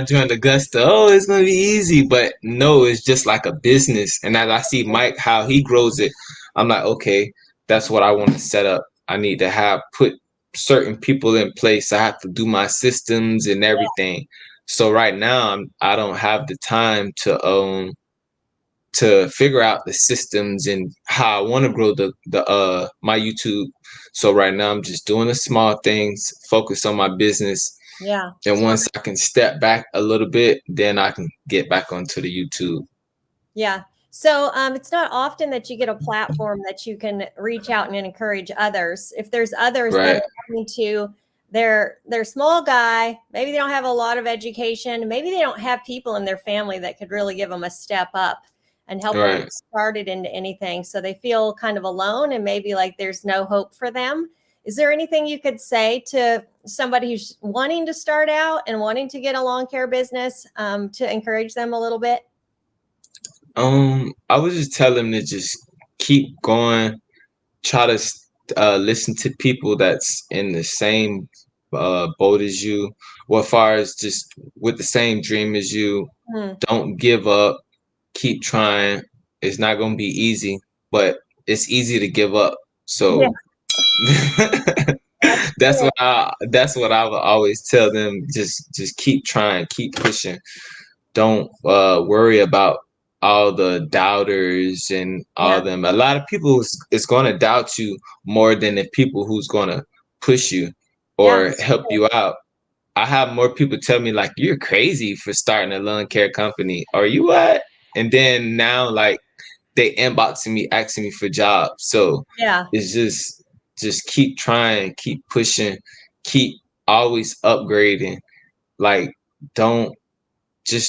joined Augusta, oh, it's gonna be easy, but no, it's just like a business. And as I see Mike how he grows it, I'm like, okay, that's what I want to set up. I need to have put certain people in place. I have to do my systems and Yeah, everything. So right now, I don't have the time to figure out the systems and how I want to grow the my YouTube. So right now I'm just doing the small things, focus on my business, yeah, and smart. once I can step back a little bit, then I can get back onto the YouTube. Yeah. So it's not often that you get a platform that you can reach out and encourage others. If there's others that Right, are coming to their small guy, maybe they don't have a lot of education, maybe they don't have people in their family that could really give them a step up and help them right. get started into anything. So they feel kind of alone and maybe like there's no hope for them. Is there anything you could say to somebody who's wanting to start out and wanting to get a lawn care business to encourage them a little bit? I would just tell them to just keep going, try to listen to people that's in the same boat as you, or as far as just with the same dream as you. Hmm. Don't give up, keep trying. It's not gonna be easy, but it's easy to give up. Yeah, So that's true. that's what I would always tell them. Just keep trying, keep pushing. Don't worry about all the doubters and all Yeah, them. A lot of people is gonna doubt you more than the people who's gonna push you yeah, or help you out. I have more people tell me like you're crazy for starting a lawn care company. Are you what? And then now like they inboxing me asking me for jobs. So yeah. it's just keep trying, keep pushing, keep always upgrading. Like don't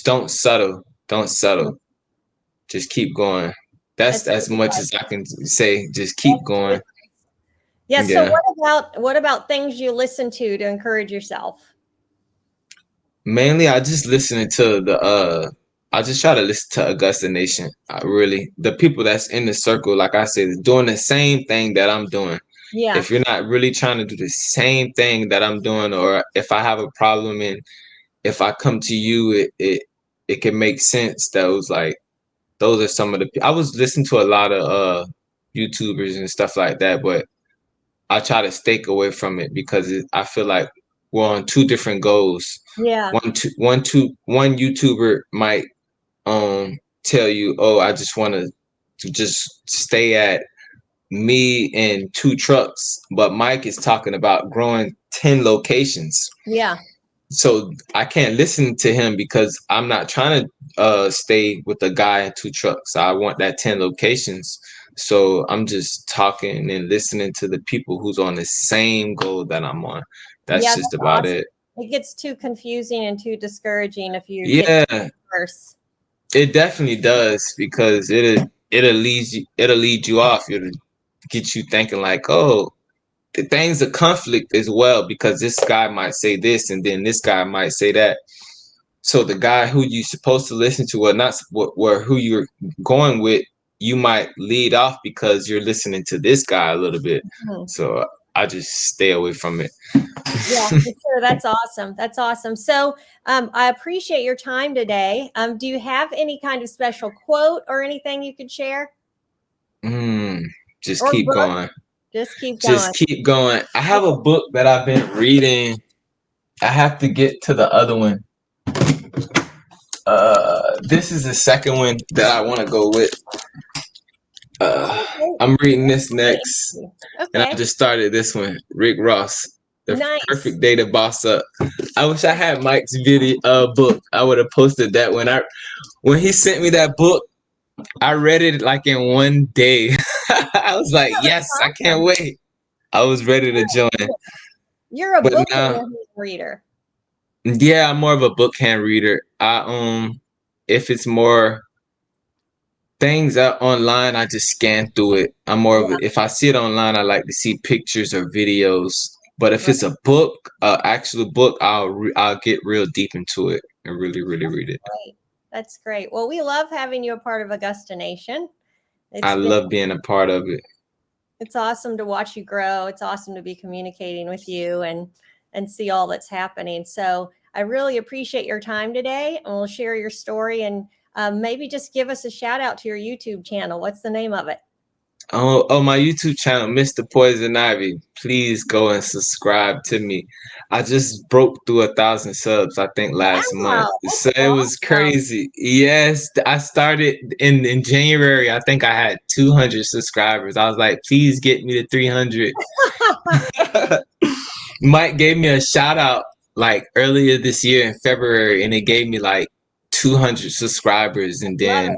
don't settle. Don't Mm, settle. Just keep going. That's that's as good much advice. as I can say. Just keep That's good going. advice. Yeah. So Yeah. what about things you listen to encourage yourself? Mainly, I just listening to I just try to listen to Augusta Nation. I really, the people that's in the circle, like I said, is doing the same thing that I'm doing. Yeah, If you're not really trying to do the same thing that I'm doing, or if I have a problem and if I come to you, it can make sense. That was like those are some of the. I was listening to a lot of YouTubers and stuff like that, but I try to stay away from it because I feel like we're on two different goals. yeah, One YouTuber might tell you, "Oh, I just want to just stay at me and two trucks," but Mike is talking about growing 10 locations. yeah, so I can't listen to him because I'm not trying to stay with a guy in two trucks. I want that 10 locations. So I'm just talking and listening to the people who's on the same goal that I'm on. That's Yeah, just that's about awesome. it. It gets too confusing and too discouraging if you get too Yeah, diverse. it definitely does because it'll lead you off. It'll get you thinking like, oh, the things of conflict as well because this guy might say this and then this guy might say that. So the guy who you supposed to listen to or not, or who you're going with, you might lead off because you're listening to this guy a little bit. Mhm. So I just stay away from it. Yeah, for sure. That's awesome. That's awesome. So I appreciate your time today. Do you have any kind of special quote or anything you could share? Mm, just Or keep book? going. Just keep going. Just keep going. I have a book that I've been reading. I have to get to the other one. This is the second one that I want to go with. Okay. I'm reading this next, and I Okay. just started this one. Rick Ross, The Nice. Perfect Day to Boss Up. I wish I had Mike's video book. I would have posted that when he sent me that book. I read it like in one day. I was like, Oh, yes, I that's can't awesome. wait. I was ready to join. You're a But book in now, your hand reader. yeah, I'm more of a book hand reader. If it's more things out online, I just scan through it. I'm more of Yeah, a, if I see it online, I like to see pictures or videos. But if right. it's a book, actual book, I'll get real deep into it and really really read it. Great. That's great. Well, we love having you a part of Augusta Nation. I It's been love being a part of it. it's awesome to watch you grow. It's awesome to be communicating with you and see all that's happening. So I really appreciate your time today, and we'll share your story and maybe just give us a shout out to your YouTube channel. What's the name of it? Oh, my YouTube channel, Mr. Poison Ivy. Please go and subscribe to me. I just broke through 1,000 subs, I think, last month. Wow, So that's it was awesome. crazy. Yes, I started in January. I think I had 200 subscribers. I was like, please get me to 300. Mike gave me a shout out like earlier this year in February, and it gave me like 200 subscribers. And Love then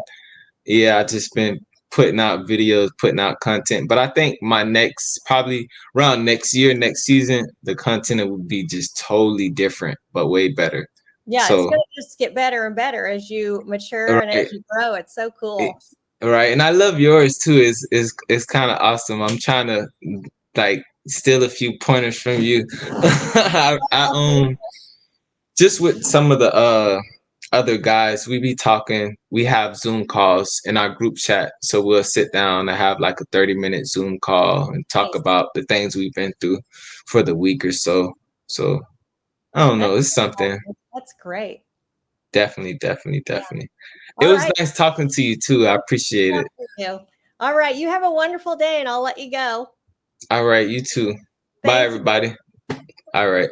it. yeah, I just been putting out videos, putting out content. But I think my next, probably around next year, next season, the content will be just totally different, but way better. Yeah, it's So, going to just get better and better as you mature and right, as you grow. It's so it- cool. right, and I love yours too. It's kind of awesome. I'm trying to like steal a few pointers from you. I Oh, thank just with some of the other guys, we be talking. We have Zoom calls in our group chat, so we'll sit down and have like a 30-minute Zoom call and you. talk Nice. about the things we've been through for the week or so. So I don't know, That's it's something. that's great. Definitely, definitely, Yeah. definitely. It All was right. nice talking to you too. I appreciate it. Thank you. All right. You have a wonderful day, and I'll let you go. All right, you too. Bye, Thank you. everybody. All right.